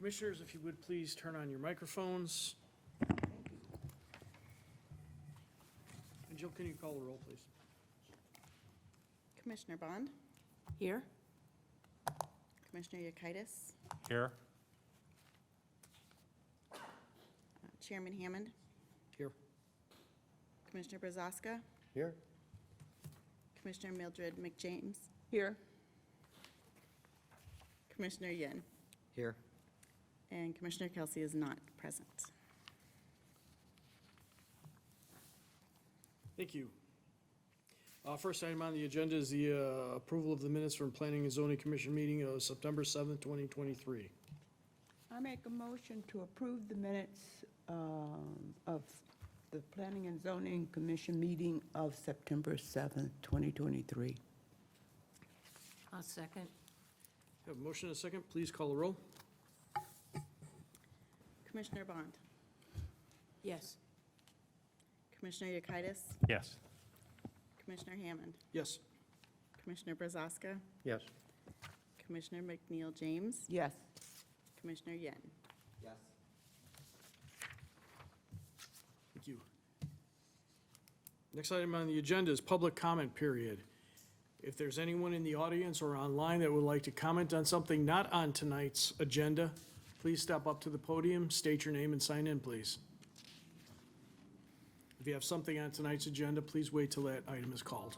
Commissioners, if you would please turn on your microphones. And Jill, can you call the roll, please? Commissioner Bond, Here? Commissioner Yekitis, Here. Chairman Hammond, Here. Commissioner Brazaska, Here. Commissioner Mildred McJames, Here. Commissioner Yin, Here. and Commissioner Kelsey is not present. Thank you. First item on the agenda is the approval of the minutes from Planning and Zoning Commission meeting of September 7th, 2023. I make a motion to approve the minutes of the Planning and Zoning Commission meeting of September 7th, 2023. I'll second. Have a motion and a second. Please call the roll. Commissioner Bond, Yes. Commissioner Yekitis, Yes. Commissioner Hammond, Yes. Commissioner Brazaska, Yes. Commissioner McNeil James, Yes. Commissioner Yin. Yes. Thank you. Next item on the agenda is public comment period. If there's anyone in the audience or online that would like to comment on something not on tonight's agenda, please step up to the podium, state your name, and sign in, please. If you have something on tonight's agenda, please wait till that item is called.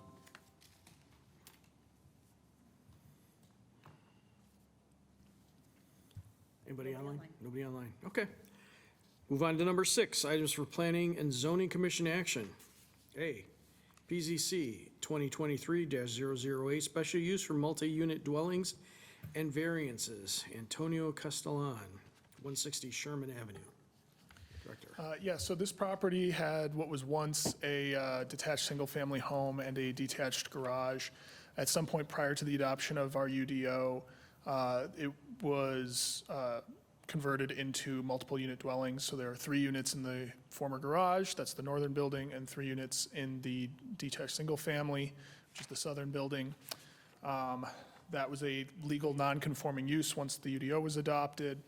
Anybody online? Nobody online. Okay. Move on to number 6, items for Planning and Zoning Commission action. A, PZC 2023-008, special use for multi-unit dwellings and variances. Antonio Castellan, 160 Sherman Avenue. Director. Yeah, so this property had what was once a detached single-family home and a detached garage. At some point prior to the adoption of our UDO, it was converted into multiple unit dwellings. So there are 3 units in the former garage, that's the northern building, and 3 units in the detached single-family, which is the southern building. That was a legal non-conforming use once the UDO was adopted.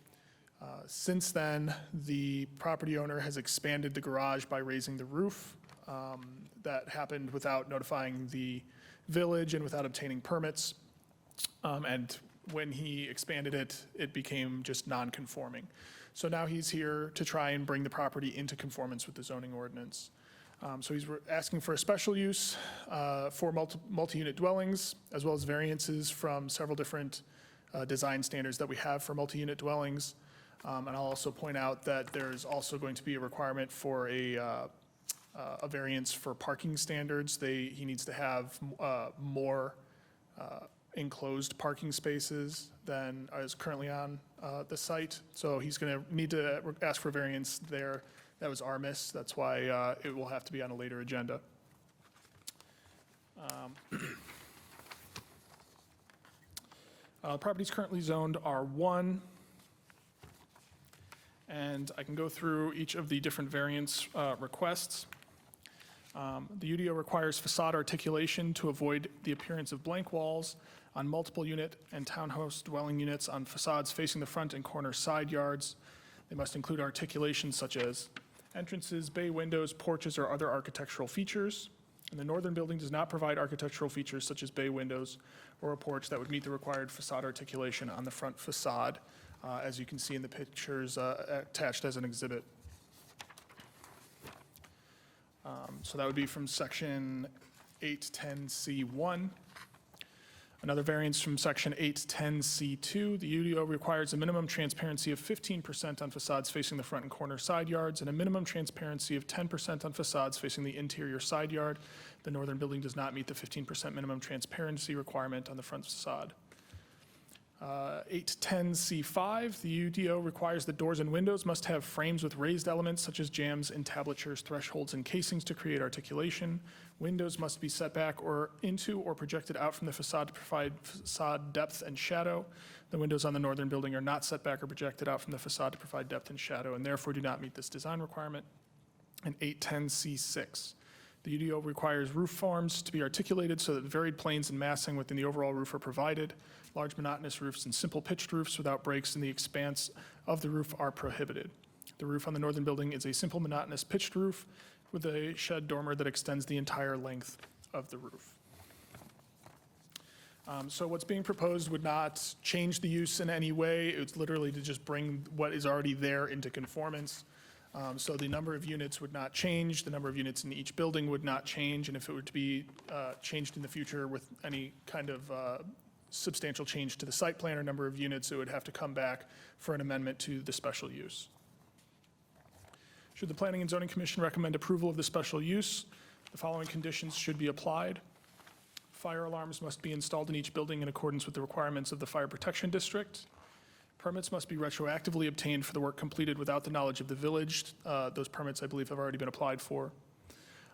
Since then, the property owner has expanded the garage by raising the roof. That happened without notifying the village and without obtaining permits. And when he expanded it, it became just non-conforming. So now he's here to try and bring the property into conformance with the zoning ordinance. So he's asking for a special use for multi-unit dwellings, as well as variances from several different design standards that we have for multi-unit dwellings. And I'll also point out that there's also going to be a requirement for a variance for parking standards. He needs to have more enclosed parking spaces than is currently on the site. So he's going to need to ask for variance there. That was our miss. That's why it will have to be on a later agenda. Property's currently zoned R1. And I can go through each of the different variance requests. The UDO requires facade articulation to avoid the appearance of blank walls on multiple unit and townhouse dwelling units on facades facing the front and corner side yards. They must include articulation such as entrances, bay windows, porches, or other architectural features. And the northern building does not provide architectural features such as bay windows or a porch that would meet the required facade articulation on the front facade, as you can see in the pictures attached as an exhibit. So that would be from section 810C1. Another variance from section 810C2. The UDO requires a minimum transparency of 15% on facades facing the front and corner side yards and a minimum transparency of 10% on facades facing the interior side yard. The northern building does not meet the 15% minimum transparency requirement on the front facade. 810C5, the UDO requires that doors and windows must have frames with raised elements such as jambs, entablatures, thresholds, and casings to create articulation. Windows must be set back or into or projected out from the facade to provide facade depth and shadow. The windows on the northern building are not set back or projected out from the facade to provide depth and shadow, and therefore do not meet this design requirement. And 810C6. The UDO requires roof forms to be articulated so that varied planes and massing within the overall roof are provided. Large monotonous roofs and simple pitched roofs without breaks in the expanse of the roof are prohibited. The roof on the northern building is a simple monotonous pitched roof with a shed dormer that extends the entire length of the roof. So what's being proposed would not change the use in any way. It's literally to just bring what is already there into conformance. So the number of units would not change, the number of units in each building would not change, and if it were to be changed in the future with any kind of substantial change to the site plan or number of units, it would have to come back for an amendment to the special use. Should the Planning and Zoning Commission recommend approval of the special use, the following conditions should be applied. Fire alarms must be installed in each building in accordance with the requirements of the Fire Protection District. Permits must be retroactively obtained for the work completed without the knowledge of the village. Those permits, I believe, have already been applied for.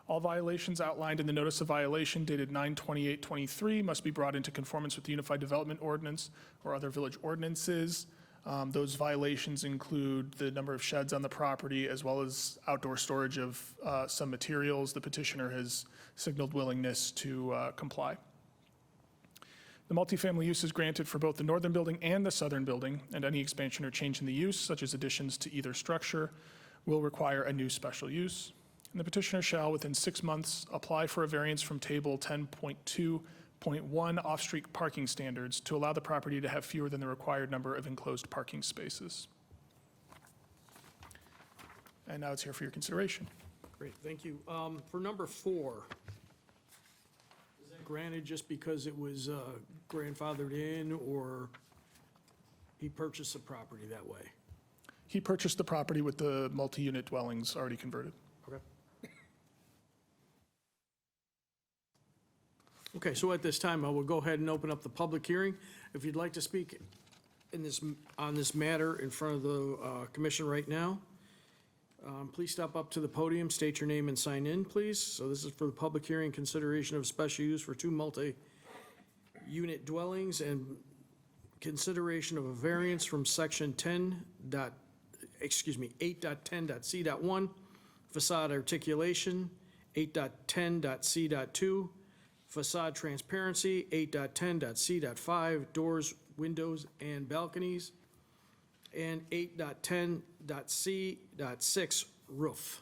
All violations outlined in the notice of violation dated 9/28/23 must be brought into conformance with the Unified Development Ordinance or other village ordinances. Those violations include the number of sheds on the property as well as outdoor storage of some materials. The petitioner has signaled willingness to comply. The multifamily use is granted for both the northern building and the southern building, and any expansion or change in the use, such as additions to either structure, will require a new special use. And the petitioner shall, within 6 months, apply for a variance from Table 10.2.1 off-street parking standards to allow the property to have fewer than the required number of enclosed parking spaces. And now it's here for your consideration. Great, thank you. For number 4, is that granted just because it was grandfathered in, or he purchased the property that way? He purchased the property with the multi-unit dwellings already converted. Okay. Okay, so at this time, I will go ahead and open up the public hearing. If you'd like to speak on this matter in front of the commission right now, please step up to the podium, state your name and sign in, please. So this is for the public hearing, consideration of special use for 2 multi-unit dwellings and consideration of a variance from section 8.10.c.1, facade articulation, 8.10.c.2, facade transparency, 8.10.c.5, doors, windows, and balconies, and 8.10.c.6, roof.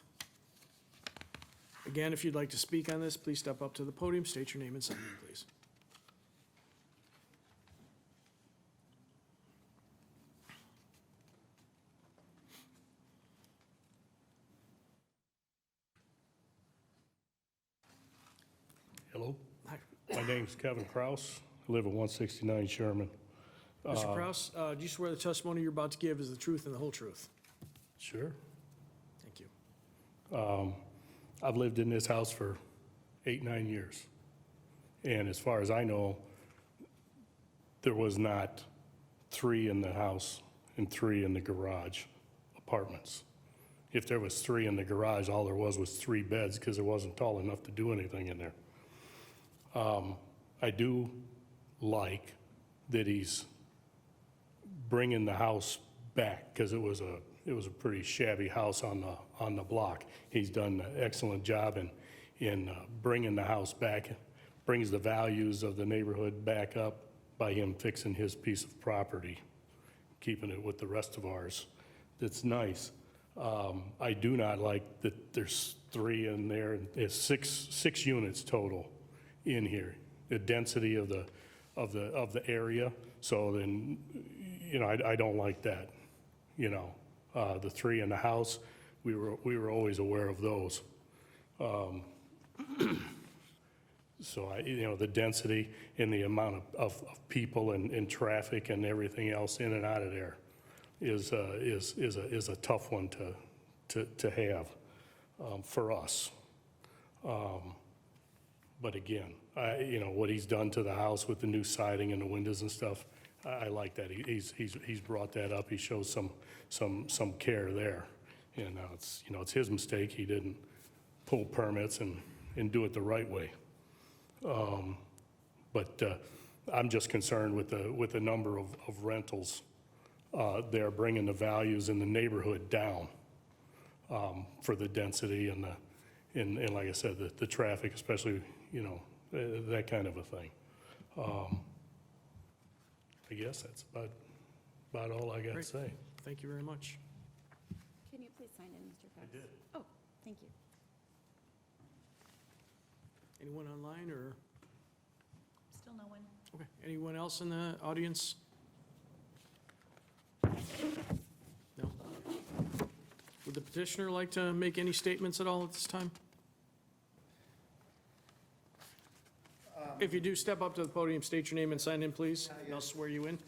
Again, if you'd like to speak on this, please step up to the podium, state your name and sign in, please. Hello, Hi. my name's Kevin Kraus. I live at 169 Sherman. Mr. Kraus, do you swear the testimony you're about to give is the truth and the whole truth? Sure. Thank you. I've lived in this house for 8-9 years. And as far as I know, there was not 3 in the house and 3 in the garage apartments. If there was 3 in the garage, all there was 3 beds because it wasn't tall enough to do anything in there. I do like that he's bringing the house back because it was a pretty shabby house on the block. He's done an excellent job in bringing the house back, brings the values of the neighborhood back up by him fixing his piece of property, keeping it with the rest of ours. That's nice. I do not like that there's 3 in there. It's six units total in here. The density of the area. So then, you know, I don't like that. You know, the 3 in the house, we were always aware of those. So the density and the amount of people and traffic and everything else in and out of there is a tough one to have for us. But again, what he's done to the house with the new siding and the windows and stuff, I like that. He's brought that up. He shows some care there. And it's his mistake. He didn't pull permits and do it the right way. But I'm just concerned with the number of rentals. They're bringing the values in the neighborhood down for the density and and like I said, the traffic, especially, that kind of a thing. I guess that's about all I got to Great. say. Thank you very much. Can you please sign in, Mr. Cox? I did. Oh, thank you. Anyone online or, Still no one. okay, anyone else in the audience? No? Would the petitioner like to make any statements at all at this time? If you do, step up to the podium, state your name and sign in, please, and I'll swear you in.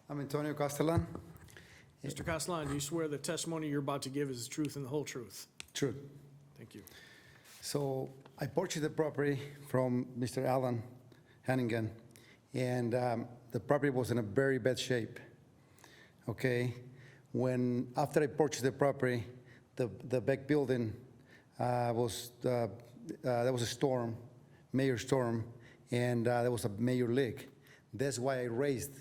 I'm Antonio Castellan. Mr. Castellan, do you swear the testimony you're about to give is the truth and the whole truth? True. Thank you. So I purchased the property from Mr. Alan Hannigan, and the property was in a very bad shape. Okay? After I purchased the property, the back building there was a storm, major storm, and there was a major leak. That's why I raised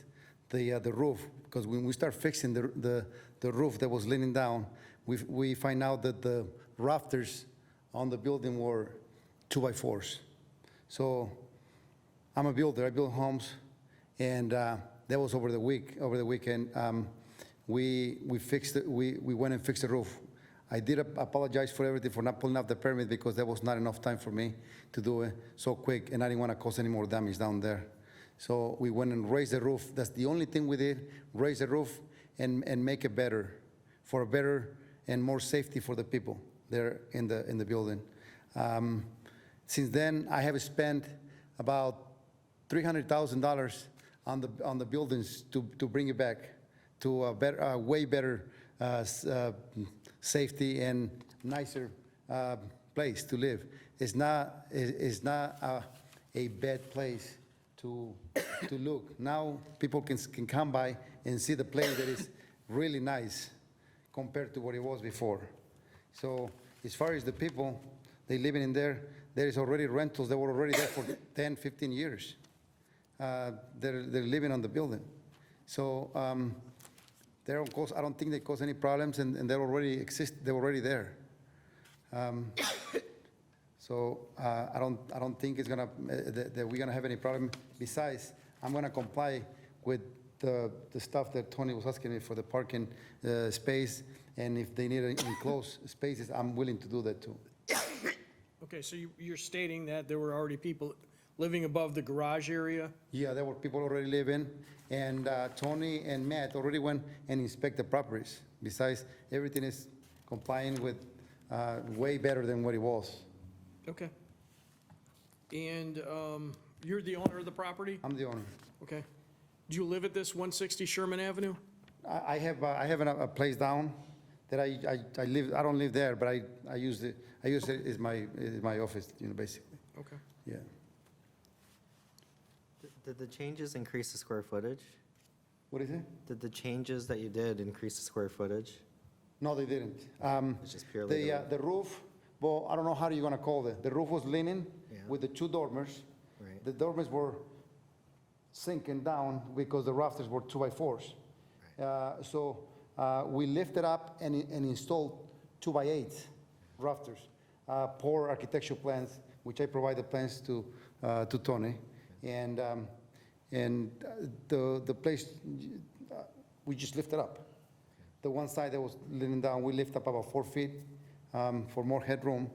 the roof, because when we start fixing the roof that was leaning down, we find out that the rafters on the building were 2x4s. So I'm a builder. I build homes, and that was over the weekend. We fixed it. We went and fixed the roof. I did apologize for everything, for not pulling up the permit, because there was not enough time for me to do it so quick, and I didn't want to cause any more damage down there. So we went and raised the roof. That's the only thing we did, raise the roof and make it better, for a better and more safety for the people there in the building. Since then, I have spent about $300,000 on the buildings to bring it back to a way better safety and nicer place to live. It's not a bad place to look. Now people can come by and see the place that is really nice compared to what it was before. So as far as the people, they living in there is already rentals that were already there for 10, 15 years. They're living on the building. So they don't cause, I don't think they cause any problems, and they already exist. They're already there. So I don't think it's gonna that we're gonna have any problem. Besides, I'm gonna comply with the stuff that Tony was asking me for the parking space, and if they need enclosed spaces, I'm willing to do that too. Okay, so you're stating that there were already people living above the garage area? Yeah, there were people already living, and Tony and Matt already went and inspected the properties. Besides, everything is complying with way better than what it was. Okay. And you're the owner of the property? I'm the owner. Okay. Do you live at this 160 Sherman Avenue? I have a place down that I live. I don't live there, but I use it. I use it as my office, basically. Okay. Yeah. Did the changes increase the square footage? What is it? Did the changes that you did increase the square footage? No, they didn't. It's just purely The roof. Well, I don't know how you're gonna call it. The roof was leaning Yeah. with the two dormers. Right. The dormers were sinking down because the rafters were 2x4s. So we lifted up and installed 2x8 rafters. Poor architectural plans, which I provided plans to Tony, and the place we just lifted up. The one side that was leaning down, we lift up about 4 feet for more headroom,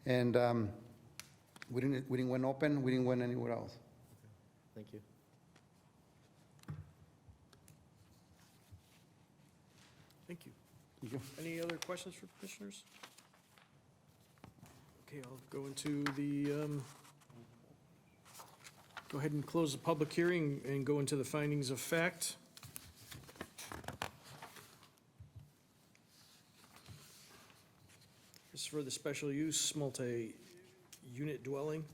and we didn't went open. We didn't went anywhere else. Thank you. Thank you. Thank you. Any other questions for commissioners? Okay, I'll go into the, go ahead and close the public hearing and go into the findings of fact. This is for the special use multi-unit dwelling.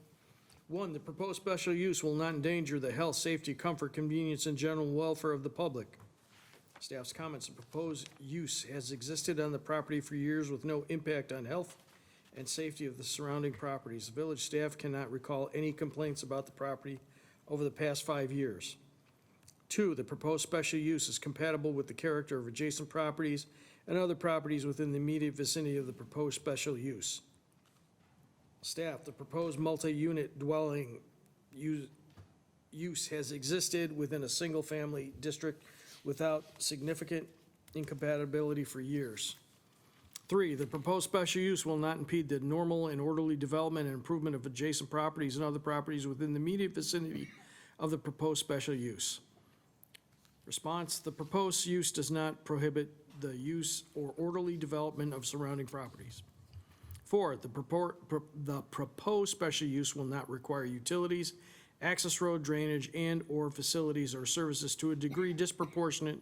1, the proposed special use will not endanger the health, safety, comfort, convenience, and general welfare of the public. Staff's comments: the proposed use has existed on the property for years with no impact on health and safety of the surrounding properties. The village staff cannot recall any complaints about the property over the past 5 years. 2, the proposed special use is compatible with the character of adjacent properties and other properties within the immediate vicinity of the proposed special use. Staff, the proposed multi-unit dwelling use has existed within a single-family district without significant incompatibility for years. 3, the proposed special use will not impede the normal and orderly development and improvement of adjacent properties and other properties within the immediate vicinity of the proposed special use. Response, the proposed use does not prohibit the use or orderly development of surrounding properties. 4, the proposed special use will not require utilities, access road, drainage, and/or facilities or services to a degree disproportionate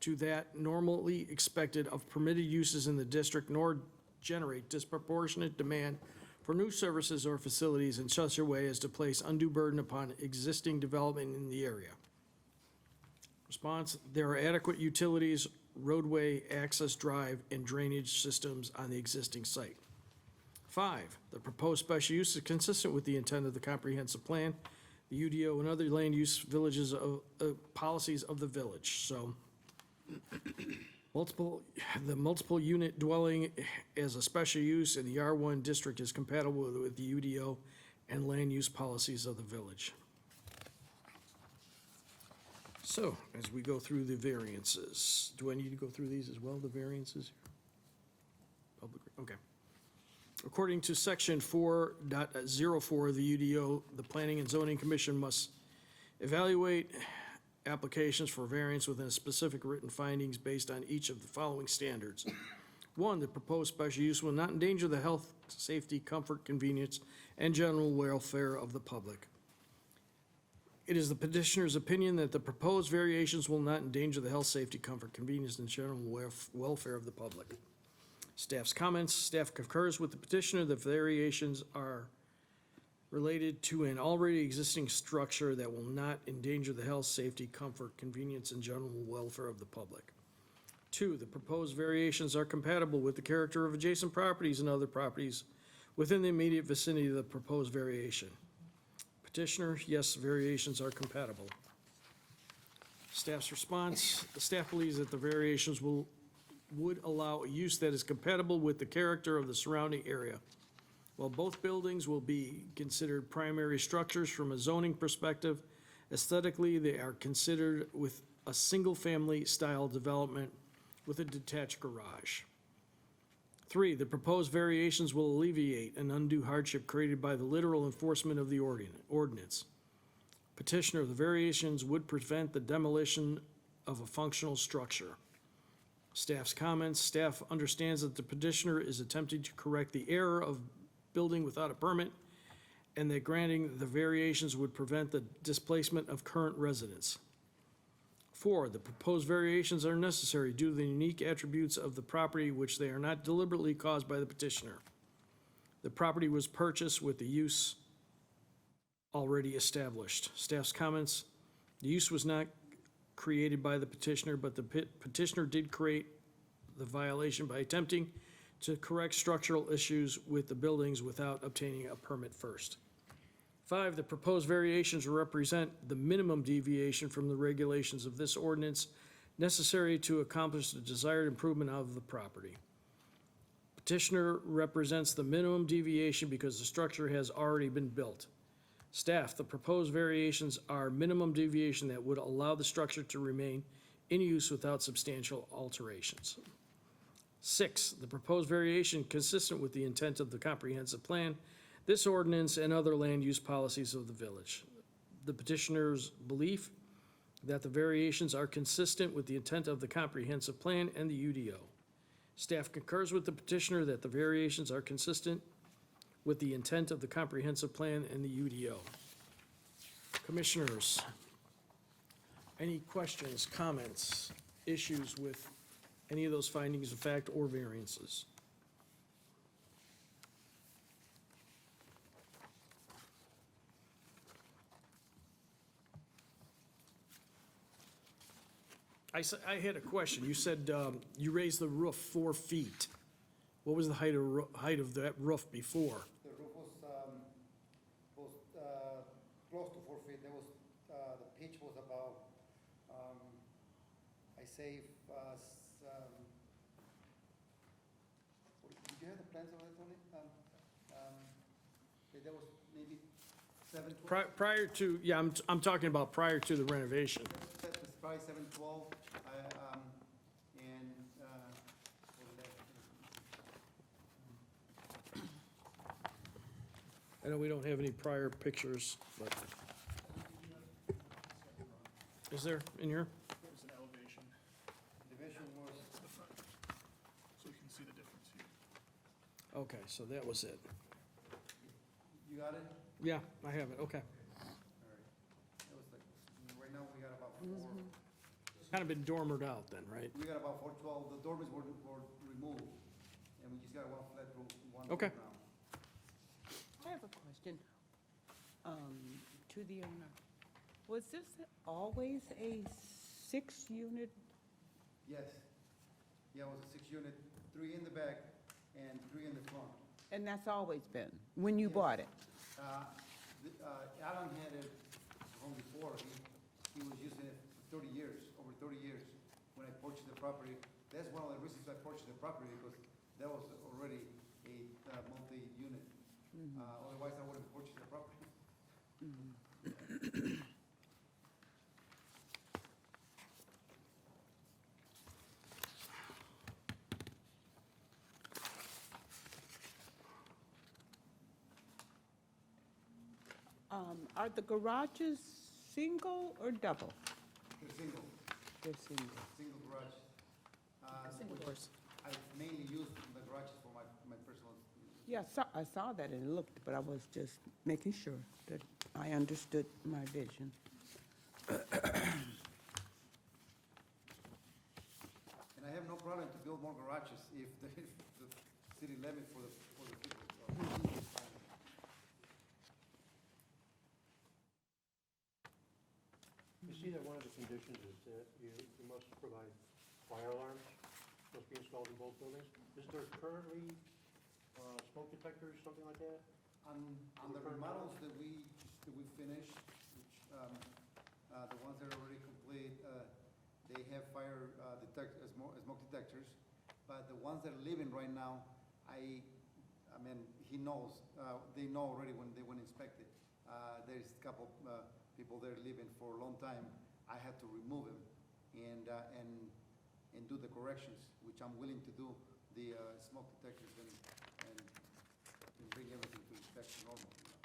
to that normally expected of permitted uses in the district, nor generate disproportionate demand for new services or facilities in such a way as to place undue burden upon existing development in the area. Response, there are adequate utilities, roadway, access drive, and drainage systems on the existing site. 5, the proposed special use is consistent with the intent of the comprehensive plan, the UDO, and other land use villages policies of the village. So the multiple unit dwelling as a special use in the R1 district is compatible with the UDO and land use policies of the village. So, as we go through the variances, do I need to go through these as well, the variances? Okay. According to section 4.04 of the UDO, the Planning and Zoning Commission must evaluate applications for variance within specific written findings based on each of the following standards. 1, the proposed special use will not endanger the health, safety, comfort, convenience, and general welfare of the public. It is the petitioner's opinion that the proposed variations will not endanger the health, safety, comfort, convenience, and general welfare of the public. Staff's comments, staff concurs with the petitioner that variations are related to an already existing structure that will not endanger the health, safety, comfort, convenience, and general welfare of the public. 2, the proposed variations are compatible with the character of adjacent properties and other properties within the immediate vicinity of the proposed variation. Petitioner, yes, variations are compatible. Staff's response, the staff believes that the variations would allow a use that is compatible with the character of the surrounding area. While both buildings will be considered primary structures from a zoning perspective, aesthetically, they are considered with a single-family style development with a detached garage. 3, the proposed variations will alleviate an undue hardship created by the literal enforcement of the ordinance. Petitioner, the variations would prevent the demolition of a functional structure. Staff's comments, staff understands that the petitioner is attempting to correct the error of building without a permit, and that granting the variations would prevent the displacement of current residents. 4, the proposed variations are necessary due to the unique attributes of the property, which they are not deliberately caused by the petitioner. The property was purchased with the use already established. Staff's comments, the use was not created by the petitioner, but the petitioner did create the violation by attempting to correct structural issues with the buildings without obtaining a permit first. 5, the proposed variations represent the minimum deviation from the regulations of this ordinance necessary to accomplish the desired improvement of the property. Petitioner represents the minimum deviation because the structure has already been built. Staff, the proposed variations are minimum deviation that would allow the structure to remain in use without substantial alterations. 6, the proposed variation consistent with the intent of the comprehensive plan, this ordinance, and other land use policies of the village. The petitioner's belief that the variations are consistent with the intent of the comprehensive plan and the UDO. Staff concurs with the petitioner that the variations are consistent with the intent of the comprehensive plan and the UDO. Commissioners, any questions, comments, issues with any of those findings of fact or variances? I had a question. You said you raised the roof 4 feet. What was the height of that roof before? The roof was close to 4 feet. There was, the pitch was about saved us, did you have the plans over there, Tony? There was maybe 712? Prior to, yeah, I'm talking about prior to the renovation. That was probably 712, and, what was that? I know we don't have any prior pictures, but. Is there in here? There's an elevation Division was, to the front, so you can see the difference here. Okay, so that was it. you got it? Yeah, I have it, okay. All right. It was like, right now, we got about Kind of been dormered out then, right? we got about 412, the dormers were removed, and we just got one flat roof, one Okay. roof now. I have a question to the owner. Was this always a 6-unit? Yes. Yeah, it was a 6-unit, 3 in the back and 3 in the front. And that's always been, when you Yes. bought it? Alan had it home before, he was using it for 30 years, over 30 years, when I purchased the property. That's one of the reasons I purchased the property, because that was already a multi-unit. Otherwise, I wouldn't purchase the property. Are the garages single or double? They're single, They're single. single garage. Single Which doors. I mainly use the garages for my personal, Yeah, I saw that and looked, but I was just making sure that I understood my vision. and I have no problem to build more garages if the city levy for the people. So, You see that one of the conditions is that you must provide fire alarms, must be installed in both buildings. Is there currently smoke detectors, something like that? On the remodels that we finished, which, the ones that are already complete, they have fire smoke detectors. But the ones that are living right now, I mean, he knows, they know already when they went inspected. There's a couple, people there living for a long time. I had to remove them and do the corrections, which I'm willing to do, the, smoke detectors and bring everything to inspection normal, you know.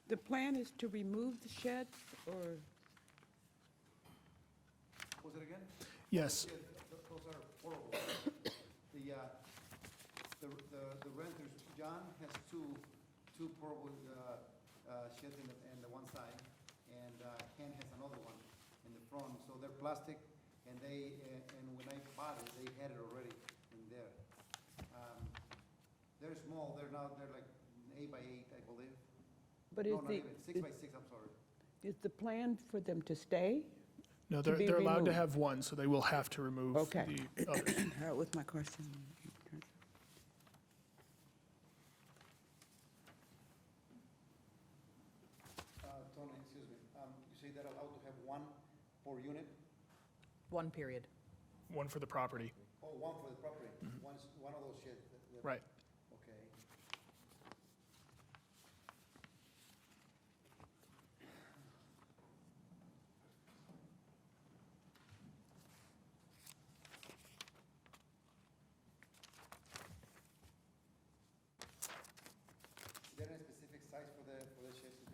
The plan is to remove the sheds, or, Was it again? Yes, Yeah, those are horrible. The renters, John has two portable sheds in the one side, and Ken has another one in the front. So they're plastic, and and when I bought it, they had it already in there. They're small, they're like 8 by 8, I believe. but No, not even, 6 by 6, I'm sorry. is the plan for them to stay? no, To be they're allowed to removed. have one, so they will have to remove Okay. the others. That was my question. Tony, excuse me, you say they're allowed to have one per unit? One period. One for the property, Oh, one for the property, one of those sheds. right. Okay. Is there any specific size for the sheds to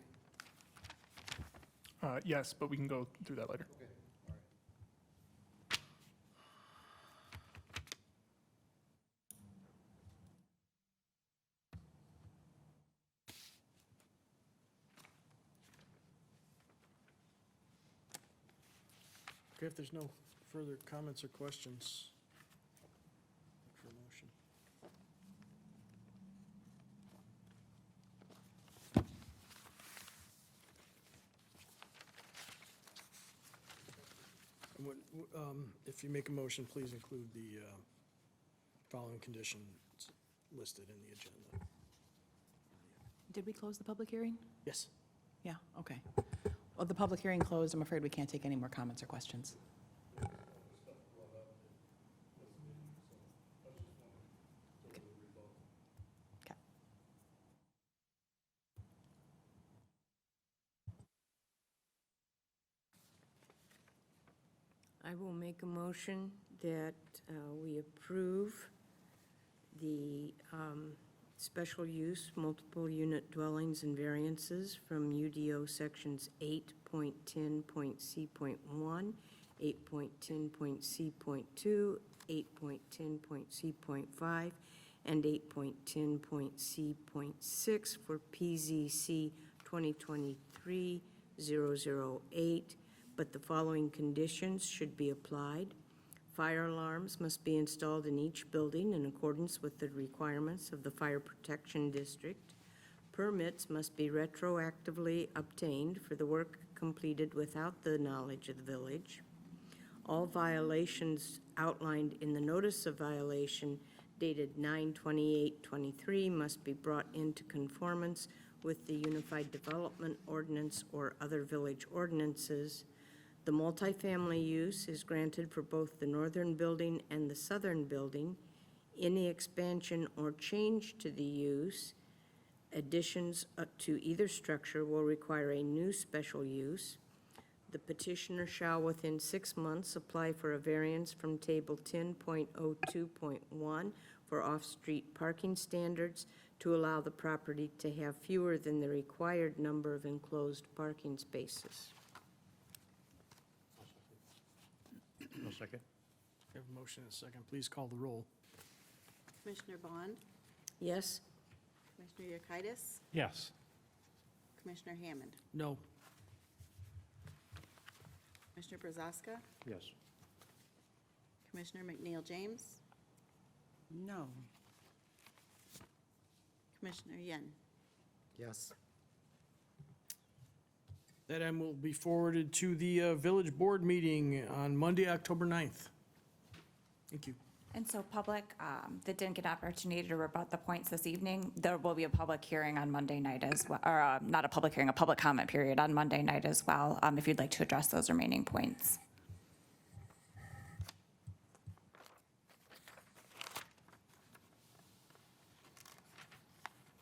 be? Yes, but we can go through that later. Okay, all right. Okay, if there's no further comments or questions. look for a motion. If you make a motion, please include the following conditions listed in the agenda. Did we close the public hearing? Yes. Yeah, okay. Well, the public hearing closed. I'm afraid we can't take any more comments or questions. Okay. I will make a motion that we approve the special use, multiple unit dwellings and variances from UDO sections 8.10.C.1, 8.10.C.2, 8.10.C.5, and 8.10.C.6 for PZC 2023-008, but the following conditions should be applied. Fire alarms must be installed in each building in accordance with the requirements of the Fire Protection District. Permits must be retroactively obtained for the work completed without the knowledge of the village. All violations outlined in the notice of violation dated 9/28/23 must be brought into conformance with the Unified Development Ordinance or other village ordinances. The multifamily use is granted for both the northern building and the southern building. Any expansion or change to the use, additions to either structure will require a new special use. The petitioner shall within 6 months apply for a variance from Table 10.02.1 for off-street parking standards to allow the property to have fewer than the required number of enclosed parking spaces. No second. We have a motion and a second. Please call the roll. Commissioner Bond, Yes? Commissioner Yekitis, Yes. Commissioner Hammond, No. Commissioner Brazaska, Yes. Commissioner McNeil James, No. Commissioner Yen. Yes. That item will be forwarded to the village board meeting on Monday, October 9th. Thank you. And so public that didn't get an opportunity to rebut the points this evening, there will be a public hearing on Monday night as well, or not a public hearing, a public comment period on Monday night as well, if you'd like to address those remaining points.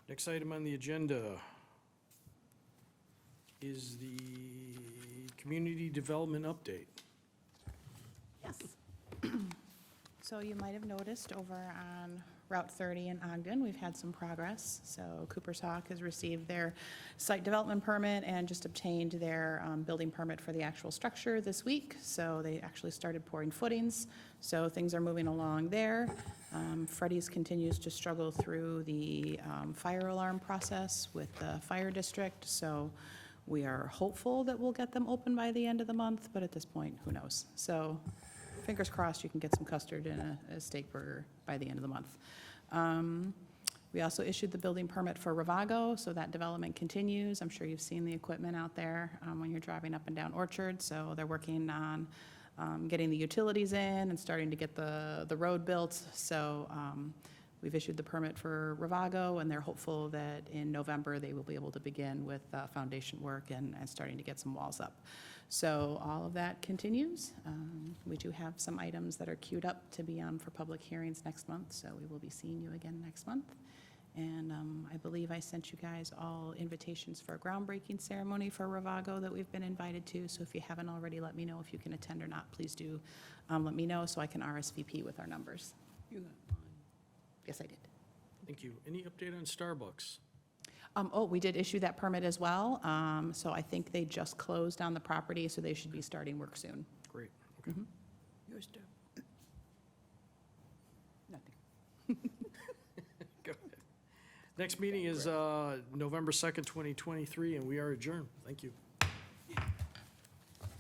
Next item on the agenda is the community development update. Yes. So you might have noticed over on Route 30 in Ogden, we've had some progress. So Cooper's Hawk has received their site development permit and just obtained their building permit for the actual structure this week. So they actually started pouring footings. So things are moving along there. Freddie's continues to struggle through the fire alarm process with the fire district. So we are hopeful that we'll get them open by the end of the month, but at this point, who knows? So fingers crossed you can get some custard and a steak burger by the end of the month. We also issued the building permit for Ravago, so that development continues. I'm sure you've seen the equipment out there when you're driving up and down Orchard. So they're working on getting the utilities in and starting to get the road built. So we've issued the permit for Ravago, and they're hopeful that in November they will be able to begin with foundation work and starting to get some walls up. So all of that continues. We do have some items that are queued up to be on for public hearings next month, so we will be seeing you again next month. And I believe I sent you guys all invitations for a groundbreaking ceremony for Ravago that we've been invited to. So if you haven't already, let me know if you can attend or not. Please do let me know so I can RSVP with our numbers. You got mine. Yes, I did. Thank you. Any update on Starbucks? Oh, we did issue that permit as well. So I think they just closed on the property, so they should be starting work soon. Great. Okay. Yours too. Nothing. Go ahead. Next meeting is November 2nd, 2023, and we are adjourned. Thank you.